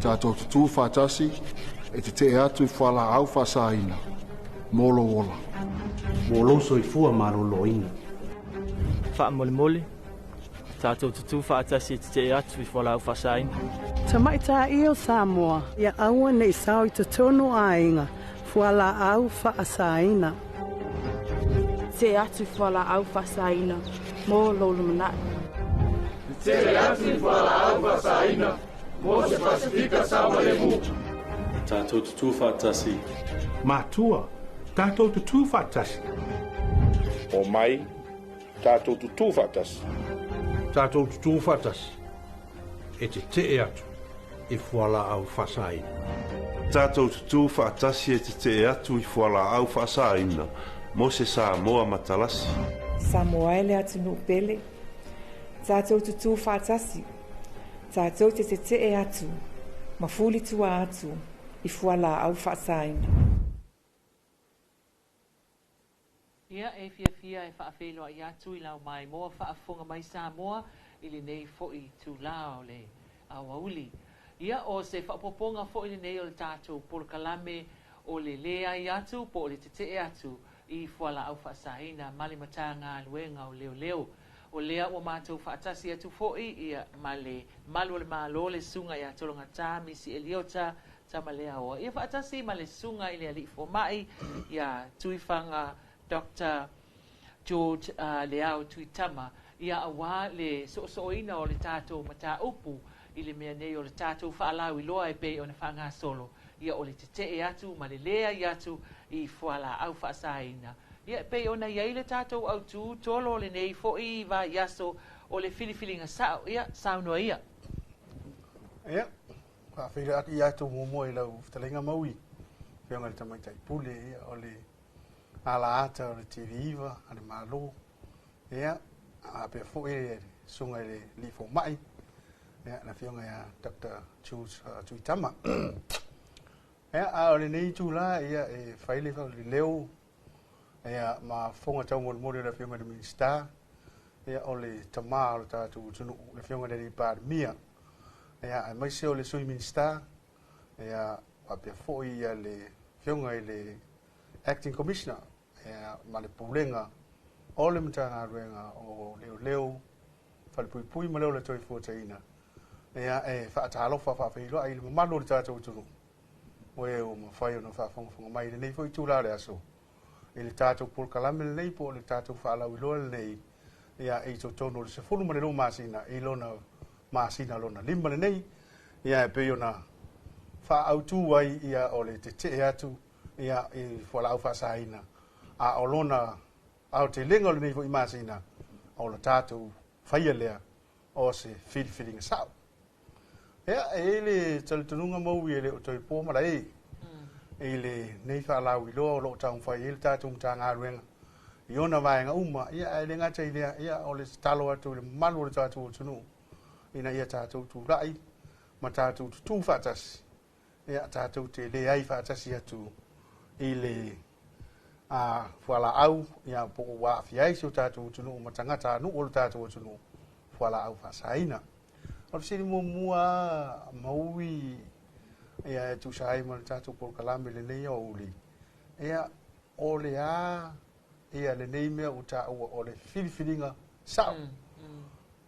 Tātou tutu whātasi e te atu I whala au whasaina. Molo ola. Molo soifua maloloina. Wha mole. Tātou tutu whaatasi te atu I whala au whasaina. Tamai tā io Samoa. Ia aua nei sao I te tono ainga. Whala au whaasaina. Te atu whala au whasaina. Mō lolo manai. Te atu whala au whasaina. Mō se Pasifika Samoa. Tātou tutu whaatasi. Mātua, tātou tutu whaatasi. O mai, tātou tutu whaatasi. Tātou tutu whaatasi. E te atu I whala au whasaina. Tātou tutu whaatasi e te atu I whala au whasaina. Mo se Samoa matalasi. Samoa ele atu no pele. Tātou tutu whaatasi. Tātou te atu. Mafuli tua atu. I whala au whaasaina. Ia e fia e whaafeloa I atu I lau mai moa whaafonga mai Samoa ili nei fo'i tu lao le awauli. Ia o se whaapoponga fo'i le nei o le tātou polokalame o le lea I atu po o le te atu I whala au whaasaina mali matanga luenga o leo. O lea o mātou whaatasi atu fo'i ia male malu le malo le sunga ia tolonga tā misi eliota tama lea o. Ia whaatasi male sunga I le ali fomai ia tuifanga Dr. George Leao Tuitama ia awa le so'oina o le tātou mata upu I le mea nei o le tātou whaalau I loa e pe o na whaanga solo ia o le te atu ma le lea I atu I whala au whaasaina. Ia pe ona ia I le tātou au tū tolo le nei fo I va iaso o le filifilinga sao ia saunoa ia. Ia, whaafeira ati ia tō momo I lau talenga maui. Whianga le tamaitai pule ia o le ala ata o le TV iwa, ale malo. Ia, a pe fo e sunga le lifo mai. Ia, na whianga ia Dr. Tuitama. Ia, a o le nei tūla ia e whaile whao le leo. Ia, ma fonga tau mori la whianga le minister. Ia, o le tama o le tātou tunu le whianga le pārmia. Ia, a mai se o le sui minister. Ia, a pe fo ia le whianga le acting commissioner. Ia, ma le pulenga o le matanga ruenga o leo whale pui ma leo le toi fuataina. Ia, e whaatalofa whawhailoa I le mamalo le tātou tunu. O e o ma whai o na whawhonga mai le nei fo I tūlare aso. I le tātou pulkalame le nei po le tātou whaalau iloa le nei. Ia, e to tono le se fulu ma le lo masina. I lona masina lona lima le nei. Ia, e peo na whaautu ai ia o le te atu. Ia, I whalau whaasaina. A o lona au te lenga le nei fo I masina o la tātou whaia lea o se whiriwhiringa sao. Ea e le talitununga mau I le o toi pōmara e le nei whaalau I loa o lo taung whai e le tātou mta ngā ruenga. I ona vaenga uma, ia e le ngata I lea, ia o le talo atu le malu le tātou o tunu. Ina ia tātou tu rai, ma tātou tu whaatasi. Ia tātou te le ai whaatasi atu I le whala au, ia po wa fiai si o tātou tunu, ma tangata anu o le tātou tunu, whala au whasaina. O le siri mua maui, ia e tu sai ma le tātou por kalame le nei o uli. Ia o le ia le nei mea o tāua o le whiriwhiringa sao.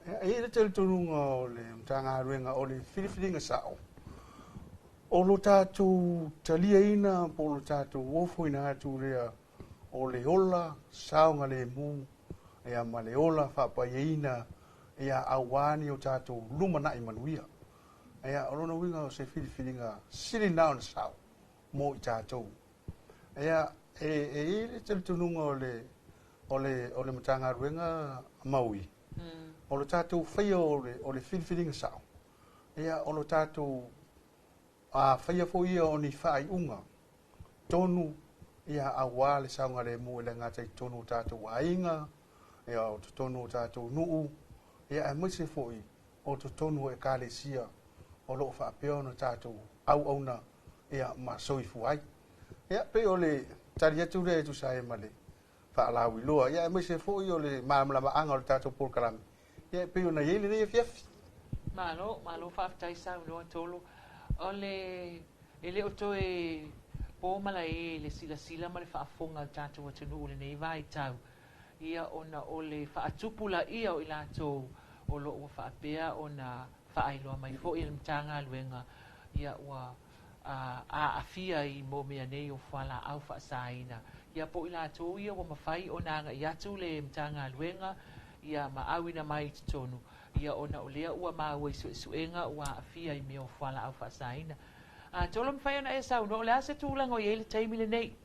Ia le tele tununga o le mtanga ruenga o le whiriwhiringa sao. O lo tātou talia ina, po lo tātou wofo ina atu rea, o le ola, saunga le mu, ea ma le ola, whapaia ina, ea awani o tātou lumana I manuia. Ea o lona winga o se whiriwhiringa siri nao na sao, mo I tātou. Ea le tele tununga o le matanga ruenga maui. O le tātou whaia o le whiriwhiringa sao. Ea o lo tātou whaia fo ia o ni whai unga. Tonu ia awa le saunga le mu le ngata I tonu tātou ainga, ia o tonu tātou nuu, ia e mwese foi o tonu e kāle sia o lo whaapeo na tātou au na ia ma soifu ai. Ia pe o le tari atu le tu sa e male whaalau I loa, ia e mwese foi o le maamla maanga o le tātou polkarami. Ia pe o na iele ne e fiafi. Malo whaftai sau noa tolo. Ole, ele o toe po mala le sila ma le whaafonga tātou atunu ule nei vai tau. Ia ona ole whaatupula ia o ila tō o lo ua whaapea ona whaailoa mai fo i le mtanga luenga ia ua a afia i mo mea nei o whala au whaasaina. Ia po ila tō ia ua mawhai o nanga i atu le mtanga luenga ia maawina mai tonu. Ia ona o lea ua maua i suenga ua afia i mea o whala au whaasaina. Tolo mwhai ona e sau no le ase tūlanga o i ele taimile nei.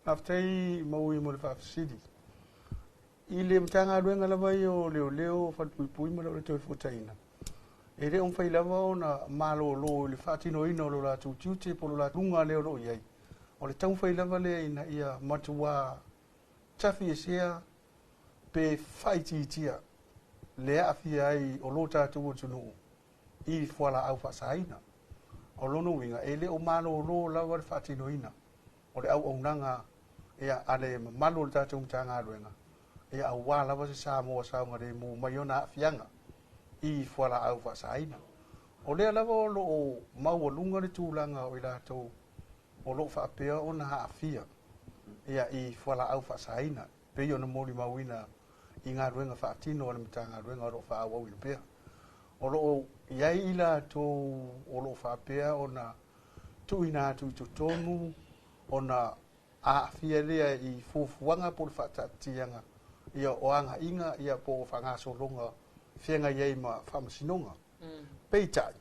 Aftai maui mo le whaafasiri. I le mtanga luenga lava i o leo whatpuipui ma le toi futaina. E re umwhai lava o na malo lo le whaatino ina o lo la tūtiute po lo la tunga leo lo iai. O le taumwhai lava le ina ia matua tafi e sea pe whaiti tia. Le afia ai o lo tātou o tunu i whala au whaasaina. O lono winga e le o malo lo lava le whaatino ina. O le au nanga ia ale malo le tātou mtanga luenga. Ia au wā lava se Samoa saunga re mo maiona afianga i whala au whaasaina. O lea lava o lo o maua lunga le tūlanga o i lātou o lo whaapea o na haafia ia i whala au whaasaina. Pei o na mōli mauina i ngā ruenga whaatino o le mtanga ruenga o lo whaawau i pea. O lo iai i lātou o lo whaapea o na tuina atu i tonu o na aafia lea i fufuanga po le whaatatianga ia o anga inga ia po whangasolonga whianga iei ma whamasinonga. Peitai,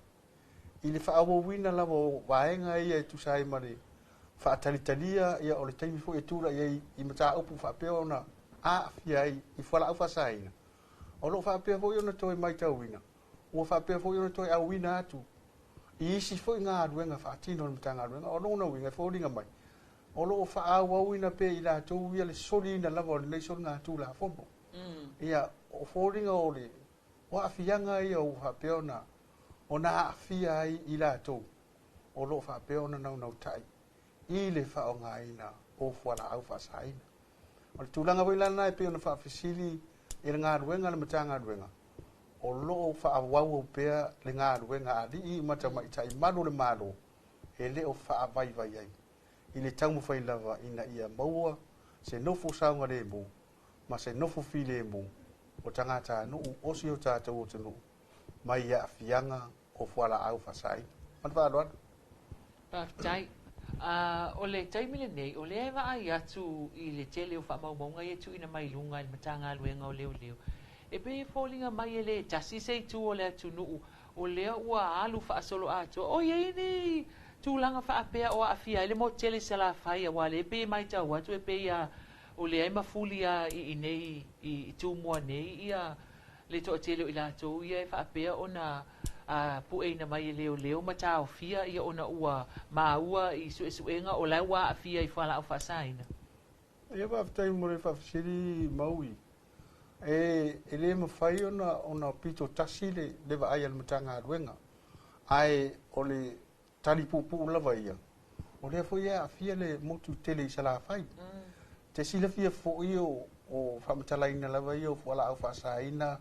i le whaawawina lava o waenga ia i tusai ma le whaatalitalia ia o le taimi fo e tūra iei i mata upu whaapea o na aafia i whala au whasaina. O lo whaapea fo i ona toi mai tauina. O whaapea fo i ona toi auina atu. I isi fo i ngā aruenga whaatino le mtanga aruenga o lona winga fo ringa mai. O lo whaawawina pe i la tau ia le soli ina lava o le leisol ngā tū la fono. Ia o fōringa o le o afianga ia o whapea o na afia ai i la tau. O lo whapea o na nau tai. I le whaonga ina o whala au whasaina. O le tūlanga wai lana e pe o na whaafisili i le ngā ruenga le matanga ruenga. O lo whaawau au pea le ngā ruenga a li i mata mai tai malo le malo. E le o whaavai vai ai. I le taumu whai lava ina ia maua se nofo saunga le mo, ma se nofo fi le mo, o tangata nuu osi o tātou o tanu, mai ia fianga o whala au whasai. Mana wha aluana? Paftai, o le taimile nei, o le eva ai atu i le tele o whamaumaunga i atu ina mai lunga i matanga luenga o leo. E pe e fōlinga mai e le tasi sei tu o le atu nuu, o lea ua alu whaasolo atu, o iei ni tūlanga whaapea o afia, ele mo tele se la whai a wale, e pe mai tau atu, e pe ia o le aima fuli a i nei, i tūmua nei, ia le toa tele o i lato, ia e whaapea o na pueina mai e leo mata o fia, ia o na ua maua i suenga o lau a afia i whala au whasaina. Ia whaftai mo le whafisiri maui. E le mawhai o na pito tasi le wa ai al matanga aruenga. Ai o le tali pupu lava ia. O lea fo ia afia le motu tele i sala whai. Te sila fia fo ia o whamatalaina lava ia o whala au whasaina,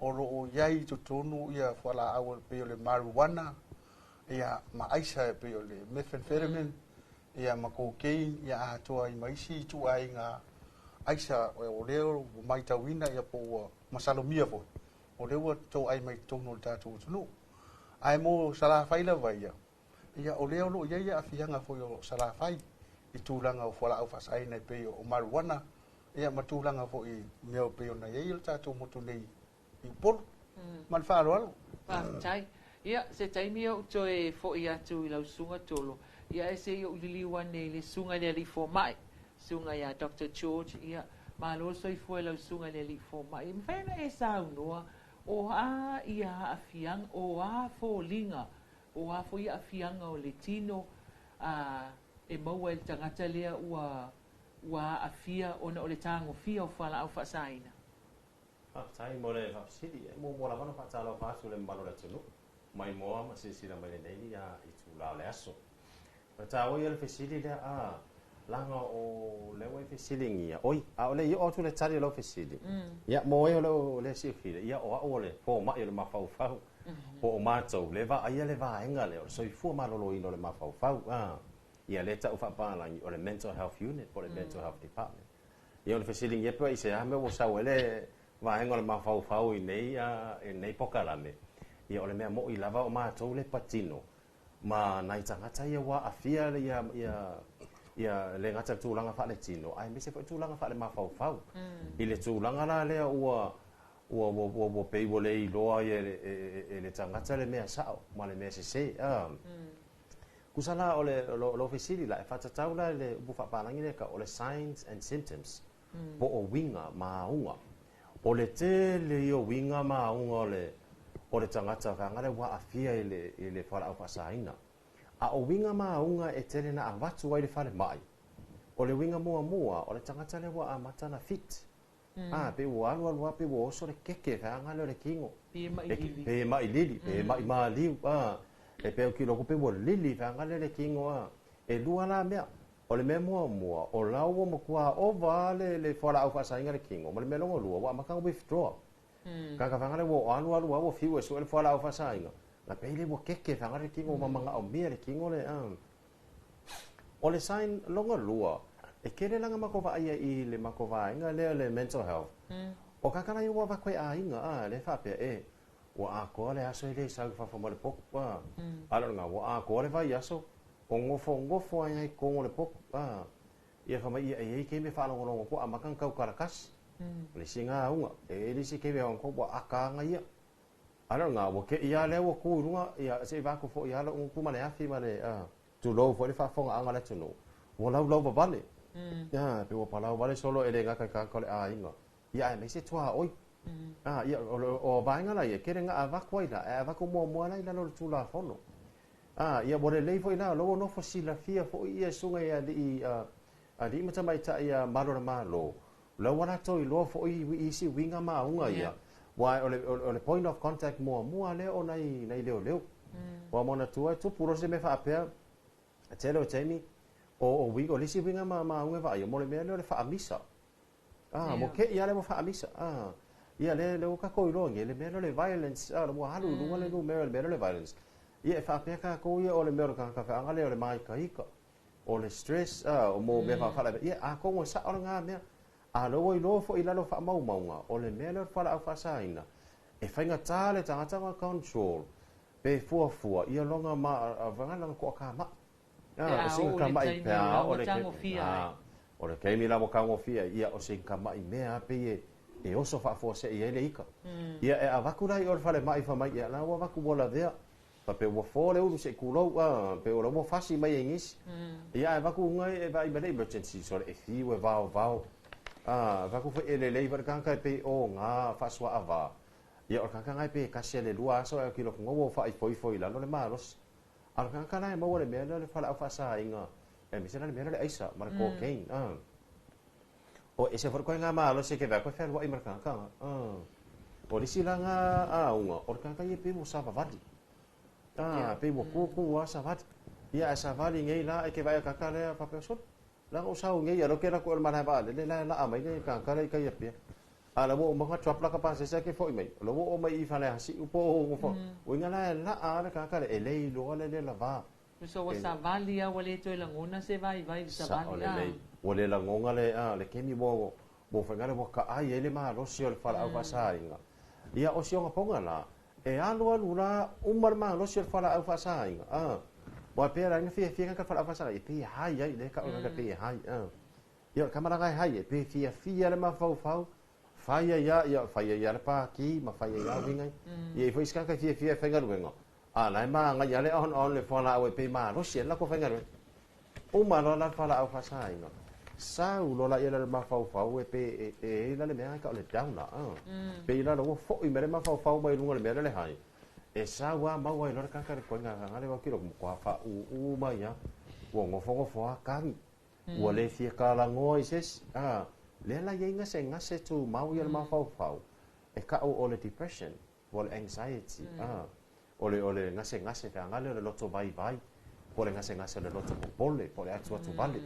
o o iai to tonu ia whala au pe o le marijuana, ia ma aisa e pe o le methamphetamine, ia ma cocaine, ia atoa i maisi tu ai ngā aisa o leo mai tauina ia po masalomia fo. O leo tau ai mai tonu le tātou tunu. Ai mo sala whai lava ia. Ia o leo lo ia afianga fo o sala whai i tūlanga o whala au whasaina i pe o marijuana, ia ma tūlanga fo i mea o pe o na iei le tātou motu nei i polo. Man whaaro alo. Tai. Ia, se taimi au to e fo i atu i lau sunga tolo. Ia e se i o liliwa nei le sunga le li fo mai. Sunga ia Dr. George, ia malo so i fo i lau sunga le li fo mai. Mwhena e sa unua, o a ia afiang, o a fo linga, o a fo i afianga o le tino, e maua il tangata lea ua afia ona o le tango fia o whala au whasaina. Tai mo le whapsiri, mo la vana whaatala whaatu le mbalo le tunu, mai moa ma sisira mai le neili a i tū lao le aso. Pa tā oi le whesiri lea langa o le we fisiling ia oi a ole yo tu le tari lo fisili ia mo e le si file ia o le po ma le mafau fau po ma tau le va ia le va enga le so i fu ma lo ino le mafau fau ia le ta ufa pa langi o le mental health unit po le mental health department ia le fisiling ia pe se ame wo sa le va enga le mafau fau i nei pokalame ia ole mea mo i lava o ma tau le patino ma nai tangata ia wa afia ia le ngata tūlanga wha le tino ai me se wha tūlanga wha le mawhau whau i le tūlanga la lea ua pei wo le i loa e le tangata le mea sao ma le mea se kusala o le lo fesili la e whatatau la le upu whaparangi le ka o le signs and symptoms po o winga maunga o le te le i o winga maunga o le tangata whangare wa afia i le whala au whasaina a o winga maunga e tele na awatu ai le whale mai. O le winga mua o le tangata le wa a matana fit. Pe ua alua pe ua oso le keke whaanga le kingo. Pe mai lili, pe mai maa liu. E pe o ki loko pe ua lili whaanga le kingo. E lua la mea, o le mea mua, o lau o makua o vale le whala au whasainga le kingo. Ma le mea longa lua, wa makanga withdraw. Kaka whaanga le wa alua o fiu e so le whala au whasainga. La pele mo keke fangare kingo mamanga o mea le kingo le o le sign longa lua e kere langa makova ia i le makova inga le mental health o kakana iwa va koe a inga le fape wa a ko le aso le sa fa mo le pok ala nga wa a ko le vai aso o ngofo ai ko le pok ia fa mai e ke me fa longo ko amakan kau karakas le singa unga e le si ke ve on ko wa akanga ia ala nga wo ke ia le wo ku runga ia se va ko fo ia lo ku mane afi mane tu lo fo le fa fonga anga le tunu wo lau va vale ya pe wo pala vale solo ele nga ka ko le a inga ia me se tua oi ia o va nga la ia ke nga va ko ila va ko mo la ila lo tu la fono ia bo le fo ila lo no fo sila fia fo ia sunga ia di di mata mai ta ia malo ma lo wana to i lo fo i si winga ma unga ia why on the point of contact mua leo nei leo wa mona tua tu puro se me fa apea telo temi o wigo lisi winga ma unga va yo mo le me le fa amisa mo ke ia le mo fa amisa ia le ka ko ilo nge le me le violence le mo halu lunga le no me le violence ia fa apea ka ko ia o le me ka fa anga le mai ka ika o le stress o mo me fa la ia a ko mo sa o nga me a lo i lo fo i lalo fa maunga o le mele fala au fasaina e fainga tale tangata ma control pe fuafua ia longa ma vanga ko ka ma o singa ka mai pe o le o le kemi la mo ka mo fia ia o singa ka mai mea pe e oso fa fo se ia le ika ia e avakura i o fale mai fa mai ia la wa vaku bola dea pa pe wo fo le u se kulo pe o mo fasi mai ngis ia e vaku ngai e vai bele emergency so e fi we vao va ku fe ele le ver kan kai pe o nga fa swa ava ia o kan kai pe ka se le lua so ki lo ngo fa i foi la no le malos al kan kana mo le me le fa la fa sa inga e mi se le me le aisa mar cocaine o ese for ko nga malo se ke va ko fe lo i mar kan o li sila nga unga o kan kai pe mo sa va vadi pe mo ku wa sa vadi ia sa vadi ngai la e ke va ka ka le fa pe so la o sau ngai ro kera ko mana ba le la amai le ka ka ka ia pe ala mo mo ka la ka pa se ke foi mai lo mo mai i fa le hasi upo o fo o ngala la ala ka ka e le lo le la va so wa sa valia wa le to la ngona se vai sa valia o le la ngonga le ke mi mo fa ngale mo ka ai ele ma lo si o fa la va sa inga ia o si o ponga la e alu la umar ma lo si fa la va sa inga wa pera ina fia ka fala fasa e pe hai le ka ka pe hai ia kamera ga hai e pe fia le ma fau faia ya pa ki ma faia ya winga ia foi ska ka fia fenga ruenga la ma nga ya le on le fala o pe ma lo si la ko fenga o ma lo la fala au fasa inga sa u lo la ia le ma fau e pe e la le me ka le down la pe la lo fo i me ma fau mai lunga le me le hai e sa wa ma wa lo ka ka ko nga ngale wa kilo ko fa u ma ya wo ngofo a kami wo le fia ka la ngoi ses le la yenga se ngase tu ma wi ma fa e ka o le depression wo le anxiety o le ngase ka ngale le loto vai po le ngase le loto pole po le atu vale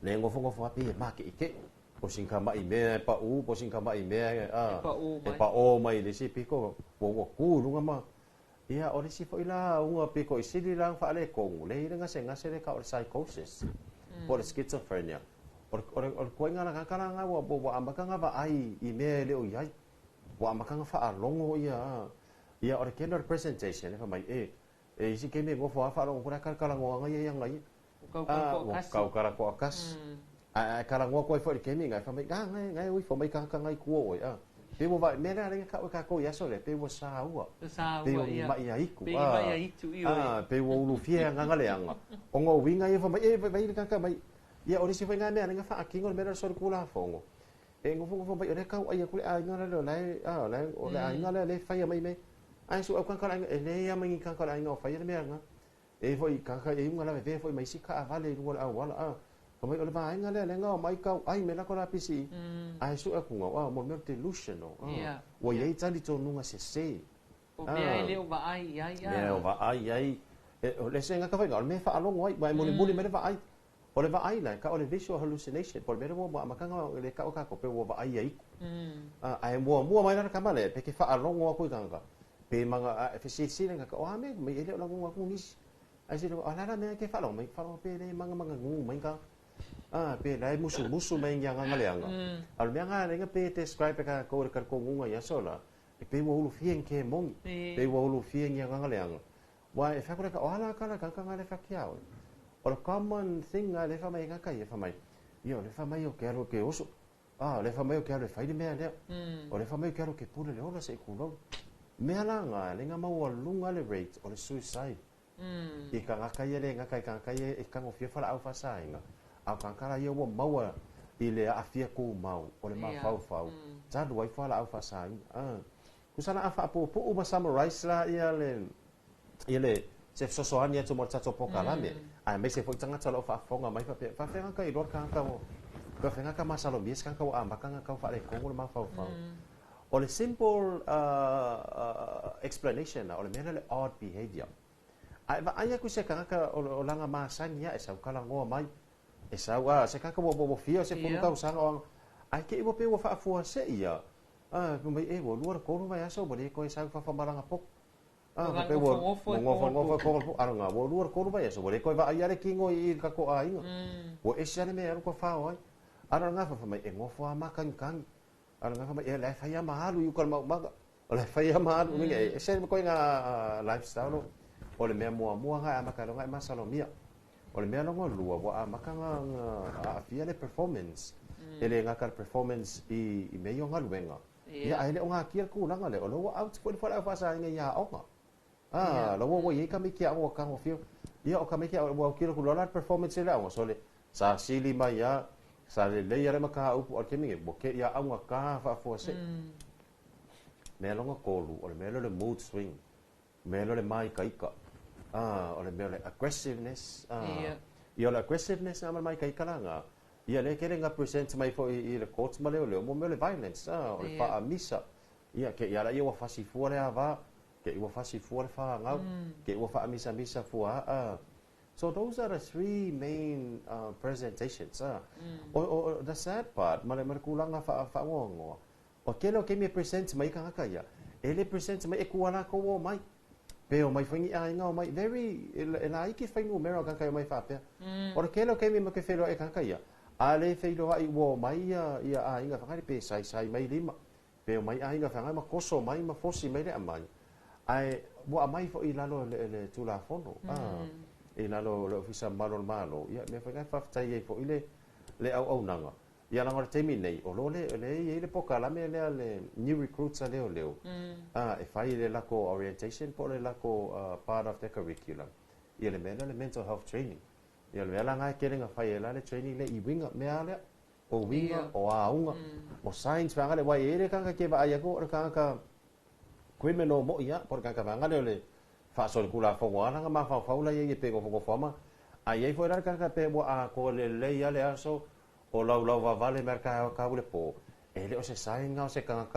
le ngofo api e make ike o singa mai me pa u po singa mai me e pa o mai le si piko o ku lunga ma ia o le si foi la unga piko i sili lang fa le ko le ira ngase le ka o psychosis po le schizophrenia o ko ngana kala nga wo ambaka nga va ai i me le o ia wo ambaka nga fa longo ia o le kendo presentation fa mai e si ke me ngofo fa longo kala kala ngo nga ia ngai kau kara ko akas kala ngo ko foi ke me ngai fa mai ngai ui fo mai ka ngai ku o ia pe wo vai mera ringa ka ko ia so le pe wo sa ua pe wo mai ia iku pe wo lu fia nga le anga o ngo winga ia fa mai vai ka mai ia ori si foi nga me ringa fa akingo le mera so kula fongo e ngo fongo vai ore ka ia kule a nga le lai o le a nga le fa ia mai me ai su ka kala le ia mai ka kala nga fa ia me nga e foi ka e nga la ve foi mai si ka vale ngo la wala o mai o le vai nga le nga mai ka ai me la ko la pisi ai su ku nga mo me delusional o ye tali to nunga se o me ai le o va ai me o va ai o le se nga ka vai nga me fa along ai mai mo le me va ai o le va ai la ka o le visual hallucination por me mo ma ka nga le ka o ka ko pe o va ai ai ai mo mai la ka male pe ke fa along o ko nga pe manga fe si nga ka o me me ele la ngo ku nis ai se o la me ke fa lo pe le manga ngu mai ka pe lai musu mai nga ngaleanga al me nga le pe describe ka ko ko ngunga ya sola pe wo lu fien ke mong pe wo lu fien nga ngaleanga wa e fa ko ka ala kala ka ngale fa kiao o common thing le fa mai ka ye fa mai io le fa mai o quero que uso le fa mai o quero fa di me le o le fa mai o quero que pure le ora se kulo me ala nga le nga mau lunga le rate o le suicide e ka ka ye le nga ka ye e ka ngo fia fa au fa sai nga a kankara ia wo maua i le afia ku mau o le mafau tadu wai fala au fasai kusana afa po uma summarize la ia le se sosoani atu mo tatu pokalame ai me se foi tanga talo fa fonga mai fa fenga ka i lor ka mo ka fenga ka masalo bis kan ka o amba kan ka fa le ko le mafau o le simple explanation o le mena le odd behavior ai va ai ku se ka o langa masania e sa kala ngo mai e sawa se ka bo fio se pun ka usanga o ai ke bo pe wo fa fu se ia mai e wo luar ko no vai aso bo le ko sa fa malanga pok pe wo ngo ko aranga wo luar ko no vai aso bo le ko va ai ale kingo i ka ko ai wo e se me ko fa o aranga fa mai e ngo fa ma kan aranga fa mai e le fa ya malu yu kal ma le fa ya malu ni e se ko nga lifestyle o le me mo nga ma ka nga ma salomia o le mea longa lua wa makanga a fia le performance ele nga ka performance i me yo ngaluenga ia ai le nga kia ku langa le o lo out ko fa fa sa nga ya onga lo wo ye ka me kia o ka o fio ia o ka me kia o kia ku la performance le o so le sa sili mai ya sa le ya le maka u o ke me bo ke ya onga ka fa fo se me longa ko lu o le me le mood swing me le mai kaika o le mele aggressiveness ia le aggressiveness na mai kai kalanga ia le kere nga present mai fo i le court ma le mo mele violence o le fa misa ia ke ia la ia wa fasi fu le ava ke wa fasi fu le fa nga ke wa fa misa fu so those are the three main presentations o the sad part ma le kulanga fa ngongo o ke lo ke me present mai ka ka ia ele present mai e kuana ko mai peo mai fangi ai nga mai very ela iki fangu mero kan kai mai fa pe or kelo ke mi ke felo e kan kai ale felo ai wo mai ia ai nga fa pe sai mai lima peo mai ai nga fa ma koso mai ma fosi mai le amai ai bo mai fo i lalo le tula fono e lalo le ofisa malo ia me fa fa tai fo ile le au nanga ia la ngor temi nei o le le poka la me le new recruits ale o e fai le lako orientation po le lako part of the curriculum ia le mental health training ia le la ngai kerenga fai le training le i winga me ale o winga o aunga o science va le wai ele kanga ke va ai ko kanga criminal mo ia por kanga va le fa sol kula fo wa nga ma fa la ye pe go foma ai foi la kanga pe bo a ko le ia le aso o lau va vale mercado ka ule po ele o se sai nga o se ka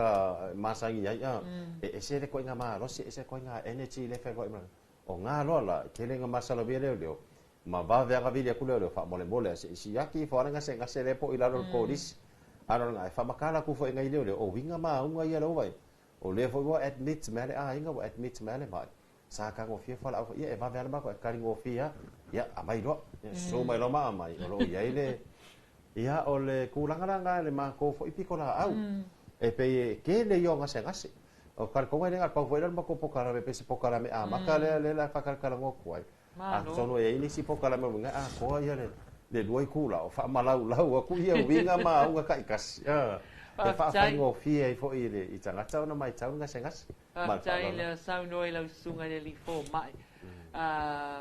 masangi ai e se le ko nga ma lo se ko nga energy le fa ko o nga lo la ke le nga masalo bia le ma va ve ga vile ku le fa mole si yaki fo nga se le po ila ro kodis ano nga fa makala ku fo ngai le o winga ma unga ia lo vai o le fo wo admit mele inga wo admit mele mai sa ka ngo fia fa la ia e va ve ma ko ka ngo fia ia amai lo so mai lo ma mai lo ia ile ia o le kulanga le ma ko fo ipiko la au e pe ke le yo nga se o kar ko ngai pa fo ma ko pokara me pe se pokara me a makale le la fa kala ngo ko ai a sono e ini si pokara me nga a ko ia le duai kula o fa malau lau ku ia winga ma unga kai kas e fa ngo fia i fo ile i tanga tau na mai tau nga se ngas ma tai le sau noi lau sunga le li fo mai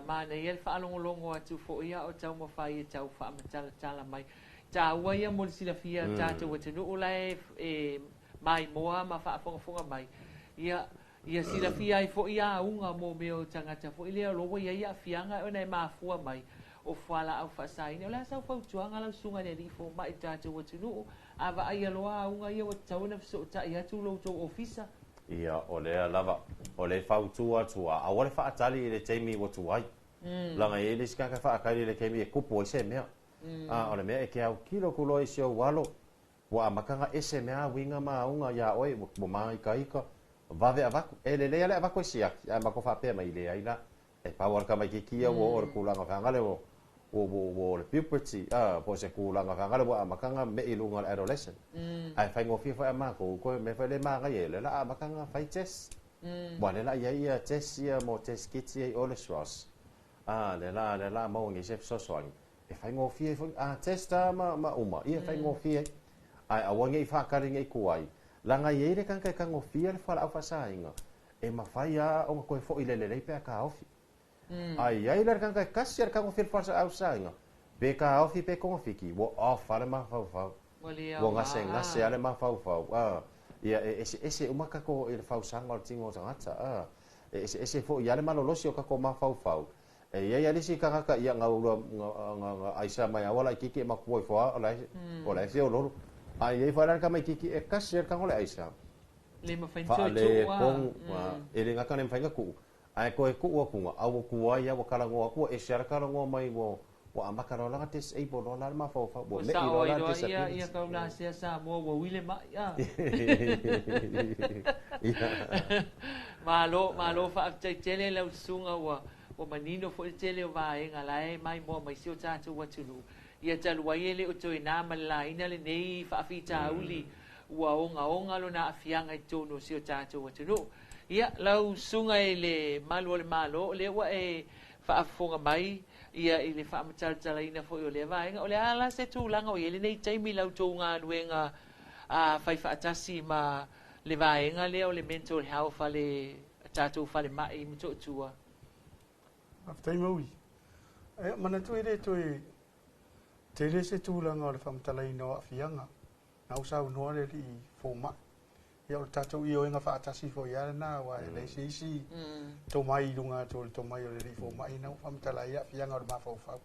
ma ne el fa longo atu fo ia o tau mo fa i tau fa ma tala mai ta wa ia mo si la fia ta te wete no lai e mai moa ma fa fonga mai ia si la fia i fo ia unga mo me o tanga ta fo ile lo ia fianga o nei ma fua mai o fala au fa sai ne la sa fa tuanga la sunga le li fo mai ta te wete no ava ia lo unga ia o tau na so ta ia tu lo to ofisa ia o le lava o le fa tua a o le fa tali le temi o tu ai la ngai le ska ka fa ka le kemi e kupo se me o le me e ke au kilo kulo i sio walo wa makanga ese me winga ma unga ya oi mo mai kaika va ve avaku e le avaku sia ya ma ko fa pe mai le aila e power ka mai ki o kulanga ka ngale o le puberty po se kulanga ka ngale wa makanga me ilunga adolescent ai fa ngo fa ma ko me fa le ma ga ye le la makanga fa test wa le la ia test ia mo test kit ia o le swas le la mo ngi chef so so e fa ngo test ma uma ia fa ngo ai awangi fa ka ringa ku ai langa ye le kan ka ngo le fa la fa sa inga e ma fa ia o ko fo ile le pe ka ofi ai ai lar kan ka kasir kan fil farsa au sainga be ka au fi pe ko fiki wo off ale ma fa wo ngase ale ma fa ia ese uma ka ko il fa sanga tingo sanga ese fo ia le ma lo sio ka ko ma fa e ia le si ka ia nga aisa mai wala kiki ma ko fo ola se o lo ai fa lar ka mai kiki e kasir kan ole aisa le ma fa le pong ele nga kan fa nga ku ai ko e ku kunga au ku ai wa kala ngo ku e shara kala ngo mai wo wa amaka lo la tes e bo lo la ma fa bo me i lo la tes ia ka la se sa mo wo wile ma ya malo fa tele la sunga wa manino fo tele va e ngala mai mo mai sio ta tu wa tulu ia talu wa ele o to ina mala ina le nei fa fita uli wa onga lo na afianga to no sio ta tu wa tulu ia lau sunga le malo le wa e fa fonga mai ia ile fa matal ina fo yo le vai o le ala se tu langa o ile nei taimi lau to nga duenga fa atasi ma le vai nga le o le mental health le tatu fa le mai mto tua aftai maui e mana tu ile to te le se tu langa o le fa matal ina afianga na usau no le li fo ma ia o tatou io inga whaatasi fo ia na wa le si to mai lunga to mai o le rifo mai na fa mtala ia fianga o le mafau fau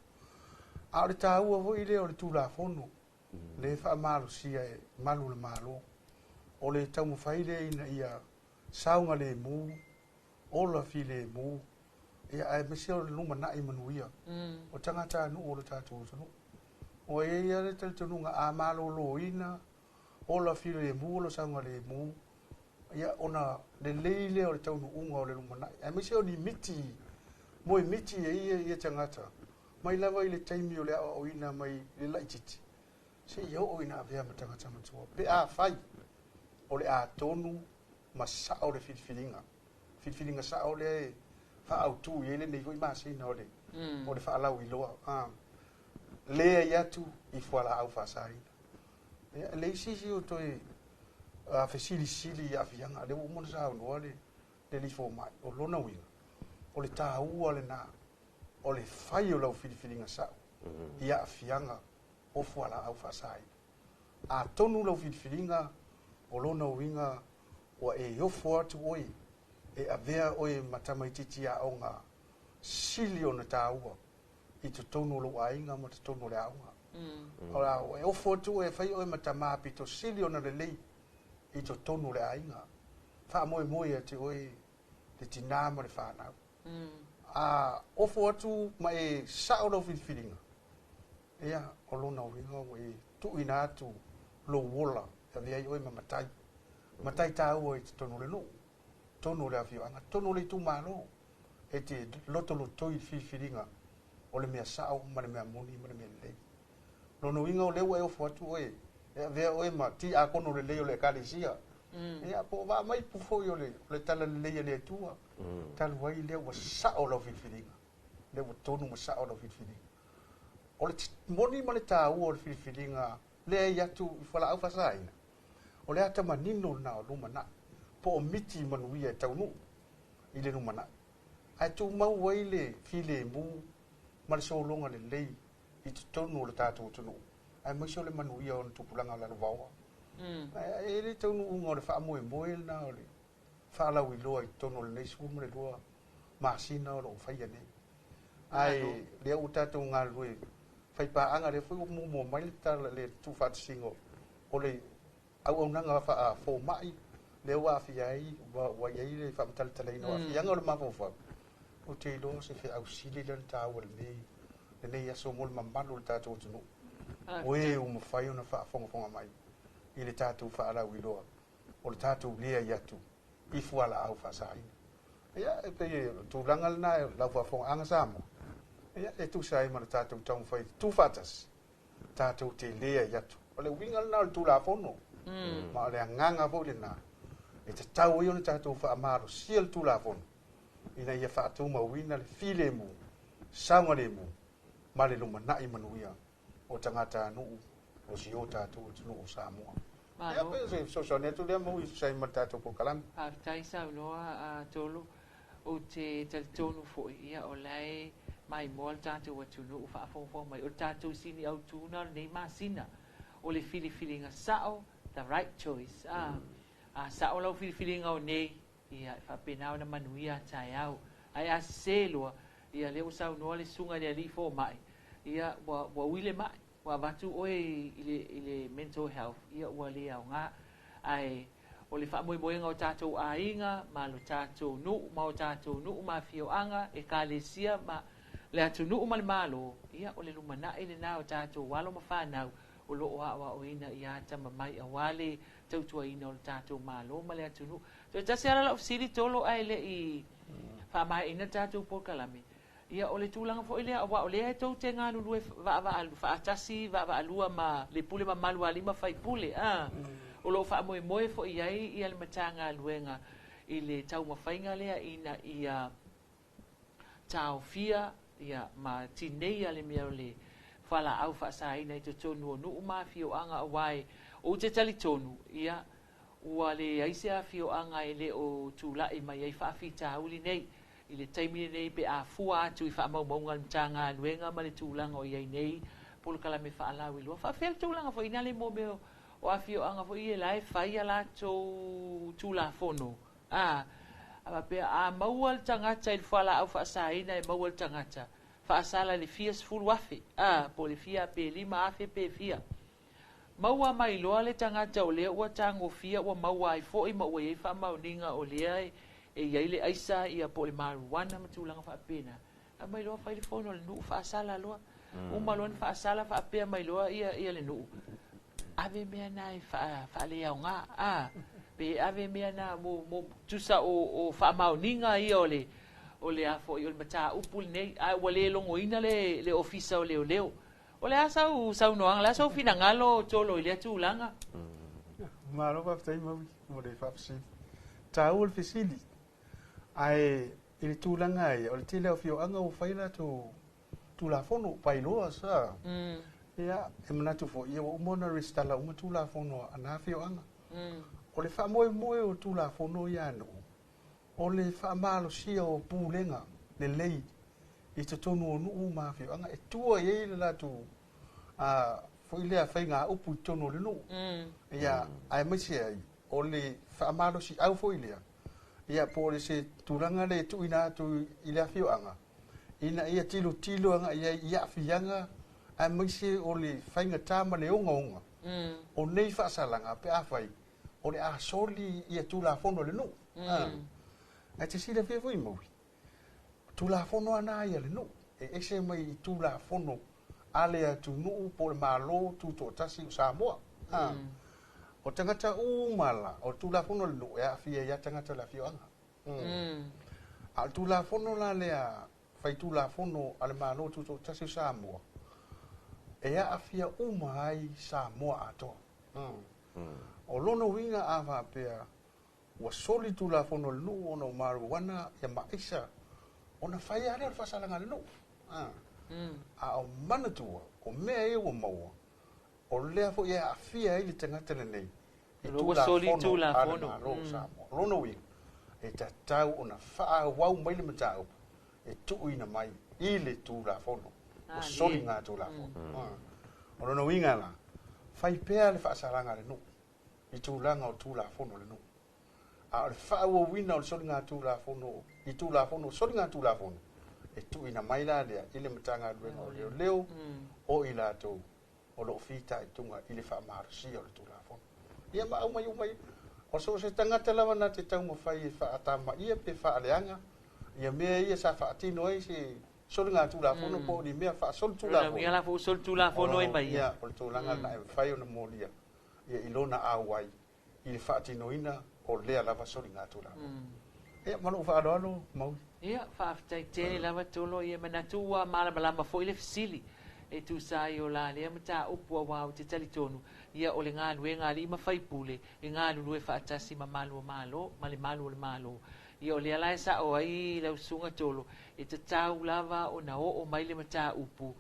a o le tāua fo i le o le tūla fono le wha malu sia e malu le malo o le tau mwhai le ina ia saunga le mu ola fi le mu ia ai mesi o le luma na i manuia o tangata nu o le tātou tanu o e ia le tanu nga a malo lo ina ola fi le mu lo sanga le mu ia ona le leile o le tau unga o le lumana e me se o ni miti moi miti e ia tangata mai lava i le taimi o le o ina mai le laititi se ia o ina avea ma tangata matua pe a fai o le a tonu ma sa o le filfilinga sa o le fa autu i le nei voi ma sina o le fa alau i loa le ia tu i fuala au fa sai le sisi o toi a fesili afianga le mo sa no le li fo mai o lona winga o le tāua le na o le fai o lau filifilinga sa ia afianga o fuala au fasai a tonu lau filifilinga o lona winga o e ofo atu oi e avea oi matamaititi a onga sili o na tāua i te tonu lo ainga ma te tonu le aunga ora e ofo atu e fai oi matama pito sili o na le lei i te tonu le ainga fa moe ate oi le tinama le whanau ofo atu mai sao lo filinga ia o lona winga we tu ina atu lo wola ta le oi matai ta o i tonu le no tonu le afio anga tonu le tu malo e te loto i filinga o le mea sao ma le mea moni ma le mea le lona winga o le we ofo atu e ve oi ma ti a kono le le o le kalisia ia po va mai pu fo yo le tala le le tua tal wai le wa sao lo filinga le wa tonu ma sao lo filinga o le moni ma le tāua o le filifilinga le ia tu i whala au whasaina. O le ata manino na o lumana, po o miti manuia e taunu i le lumana. Ai tu mau wai le file mu ma le solonga le lei i tu tonu o le tātou tunu. Ai maisio le manuia o le tupulanga la luvaua. E le taunu unga o le wha moe moe na o le whaalau i loa i tonu o le neisi uma le loa maasina o le o whaia nei. Ai le au tātou ngā lue fai pa anga le foi mo mai ta le tu fat singo o le au nanga fa fo mai le wa fi ai wa ai le fa tal tal no fi anga le ma fo o te lo se fe au sili le ta wa le ne ya so mol mamalo ta to no o e mo fai ona fa fo mai i le ta tu fa ala wi lo o le ta tu le ya tu i fu ala au fa sai ya e pe tu langal na la fa fo anga samo ia e tu sai mana tātou tau whai tu fatas tātou te lea iatu o le wingal na tu la fono ma o le nganga fo le na e te tau iona tātou wha amaro siel tu la fono ina ia wha atu ma wina le file mu saunga le mu ma le luma nai manuia o tangata nuu o si o tātou tunu o Samoa ia pe so netu lea mau i sai mana tātou po kalami tai sau loa tolu o te tonu fo ia o lai mai mo tātou atu no fa fo mai o tātou sini au tuna nei masina o le filifilinga sao the right choice sao lo filifilinga o nei ia fa pena na manuia tai au ai a selo ia le usau no le sunga le li fo mai ia wa wile mai wa batu oi ile mental health ia wa le au nga ai o le fa moi o tātou ainga ma lo tātou nu ma fio anga e kalesia ma le atu nuu mali malo ia o le lumana ele na o tātou walo mawhanau o lo o awa o ina ia tama mai a wale tautua ina o tātou malo ma le atu nuu so tasi ala la ofisiri tolo ai le i whamai ina tātou po kalame ia o le tūlanga fo ile awa o le ai tau te ngānu lue wha atasi wha alua ma le pule ma malu alima whai pule o lo wha moe moe fo iai ia le matanga luenga i le tau mawhainga lea ina ia tau fia ia ma tinei ale mea le whala au whaasaina i te tonu o nuu ma fio anga awai o te tali tonu ia ua le aise a fio anga e le o tūlai mai ai whaafita uli nei i le taimine nei pe a fua atu i whaamau maunga le mtanga nuenga ma le tūlanga o iai nei polo kala me whaalau i lua whaafel tūlanga fo ina le mo meo o a fio anga fo i e lai whai ala tūla fono ama pe a maua le tangata i le whala au whaasaina e maua le tangata whaasala le fia sfulu afe po le fia pe lima afe pe fia maua mai loa le tangata o lea ua tango fia ua maua ai fo i maua iei whamauninga o lea e iei le aisa ia po le maruana matulanga whaapena a mai loa whai le fono le nuu whaasala loa uma loa ni whaasala whaapea mai loa ia le nuu ave mea nai whaalea o ngā pe ave mea na mo tusa o whaamauninga ia o le afo i o le mata upu nei a wale longo ina le ofisa o leo o le asau saunoanga le asau finangalo tolo i le tūlanga Maro pa ftai maui mo le whapsi tau le fisili ai i le tūlanga ai o le tele o fio anga o whaila tūla fono pailoa sa ia e manatu fo ia o umona restala uma tūla fono ana fio anga o le whamoe o tūla fono ia no o le whaamalo sia o pūlenga le lei i te tonu o nuu mawhio anga e tua iei le latu fo i lea whainga upu i tonu le nuu ia ai maisi ai o le whaamalo si au fo i lea ia po le se tūranga le tu ina atu i lea whio anga ina ia tilo anga ia whianga ai maisi o le whainga tāma le onga o nei whaasalanga pe a whai o le a soli ia tūla fono le nuu ai te sila fia fui maui tulafono ana ia le nuu e ese mai i tulafono ale atu nuu po le malo tuto tasi o Samoa o tangata umala o tulafono le nuu e afia ia tangata la fioanga a tulafono la lea fai tulafono ale malo tuto tasi o Samoa e a afia uma ai Samoa ato o lono winga ava pea wa soli tulafono le nuu ona maruana ia maisa ona fai ale o fasalanga le nuu a o manatua o mea e o maua o lea fo ia afia i le tangata le nei Lo soli tulafono lono winga e tatau ona faa wau mai le matau e tuuina mai i le tulafono o soli ngā tulafono o lono winga la fai pea le fasalanga le nuu i tūlanga o tulafono le nuu a o le faa ua wina o le soli ngā tulafono i tulafono soli ngā tulafono e tuuina mai la lea i le matanga luenga o leo leo o i lātou o lo fita i tunga i le faa marusia o le tulafono ia ma au mai umai o so se tangata lava na te tau mawhai e faa atama ia pe faa leanga ia mea ia sa faa tino e se soli ngā tulafono po ni mea faa soli tulafono ia la fo soli tulafono e mai ia o le tūlanga na e whai o na molia ia ilona awai i le faa tino ina o lea lava soli ngā tulafono ia malo faa alo mau ia whaafitai tēne lava tolo ia manatua malamalama fo i le fisili e tu sai o la lea mata upua wau te tali tonu ia o le ngā luenga li ma whaipule e ngā lulue whaatasi ma malo malo ma le malo ia o le alai sa o ai lau sunga tolo e te tau lava o na o mai le mata upu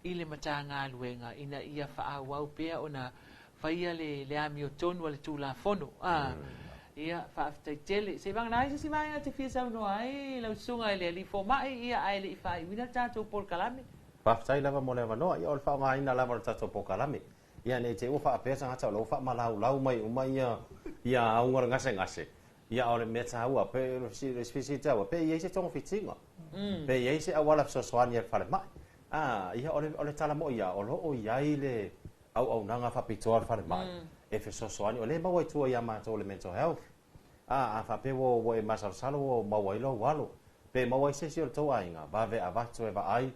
i le mata ngā luenga ina ia wha wau pea o na whaia le ami o tonu a le tulafono ia whaafitai tele se bang nai se mai te fia sau no ai lau sunga ele ali fo mai ia ai le i whai wina tātou por kalame Whaftai lava mo lewa noa, ia o le wha ngā ina lava le tato pokalame. Ia ne te ua wha apesa ngata o le wha malau mai umai ia aungara ngase. Ia o le mea taua, pe le spisi taua, pe ia se tonga fitinga. Pe ia se awala sosoani e whare mai. Ia o le tala mo ia, o lo o iai le au nanga whapitoa whare mai. E fe sosoani, o le mawai tua ia mātou le mental health. A whape wo e masalasalo o mawai lo walo. Pe mawai se si o le tau ainga, vawe avatu e va ai,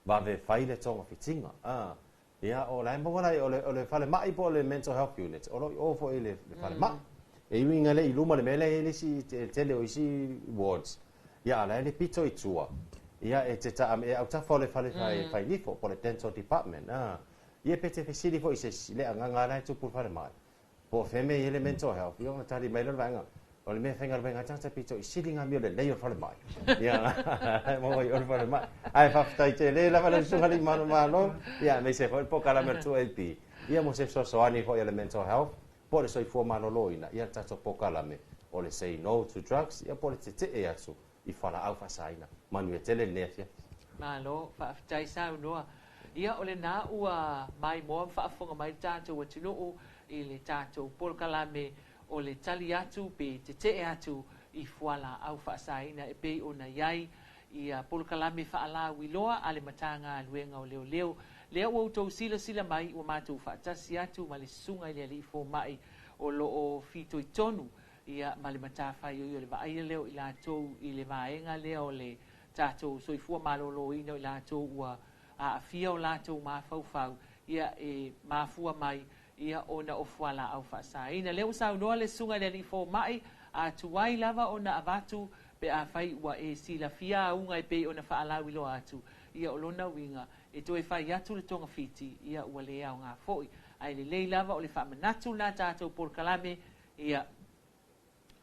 va ve fai le tonga fitinga ia o la mo wala o le fale mai po le mental health unit o fo le fale mai e winga le iluma le mele le si tele o isi wards ia la le pito i tua ia e te ta e au ta fo le fale fai ni fo le dental department ia pete facility fo ise le anga la tu por fale mai po feme ele mental health ia na tali mai le vanga o le me fenga venga tanta pito i silinga mi le le fale mai ia mo i fale mai ai whaftai te le lava le sungali malo ia me se foi po kala mertu LP ia mo se soani foi mental health po le soi fo malo loina ia tato po kala me o le say no to drugs ia po le te e aso I fala au fasaina manu e tele nefia malo whaftai sau noa ia o le nā ua mai moa whaafonga mai tātou atunuu I le tātou po kala me o le tali atu pe te atu I fuala au whaasaina e pe o na iai ia polkalame whaala wiloa ale matanga luenga o leo leo o tau sila mai o mātou whaatasi atu ma le sunga I le ali fo mai o lo o fito I tonu ia ma le matawhai o le vaai leo I lātou I le vaenga leo le tātou soifua malolo ino I lātou ua a fia o lātou mawhauwhau ia e mafua mai ia ona o fuala au whaasaina leo sau noa le sunga le ali fo mai a tuai lava ona avatu pe a fai ua e sila fia unga e pe ona whaalawi lo atu ia o lona winga e toi fai atu le tonga fiti ia ua le au ngā foi ai le lei lava o le whaamanatu nā tātou por kalame ia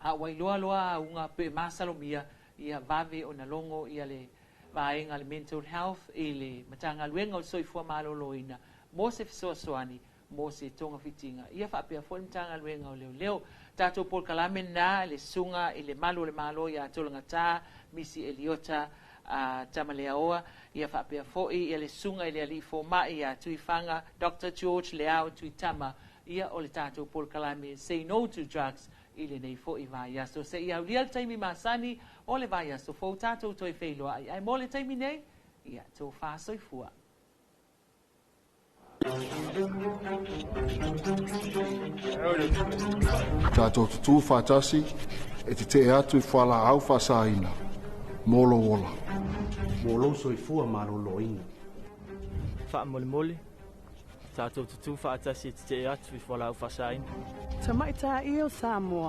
a wailoa loa unga pe masalomia ia vave ona longo ia le vaenga le mental health I le matanga luenga o soifua maloloina mo se fisoasoani mo se tonga fitinga ia whaapea fo matanga luenga o leo tātou por kalame nā le sunga I le malo ia tolanga tā misi Eliota Tamaleaoa ia whaapea fo'i ia le sunga I le ali fo mai ia tuifanga Dr. George Leao tuitama ia o le tātou por kalame say no to drugs I le nei fo'i vai so se ia ulia taimi masani o le vai so fo tātou toi wheiloa ai mo le taimi nei ia tō whāsoifua Tātou tutu whātasi e te atu I whala au whasaina. Molo wola. mo lo soifua maloloina. Whaamolemole. Tātou tutu whaatasi te atu i whalau whasaina. Tamaita i o Samoa.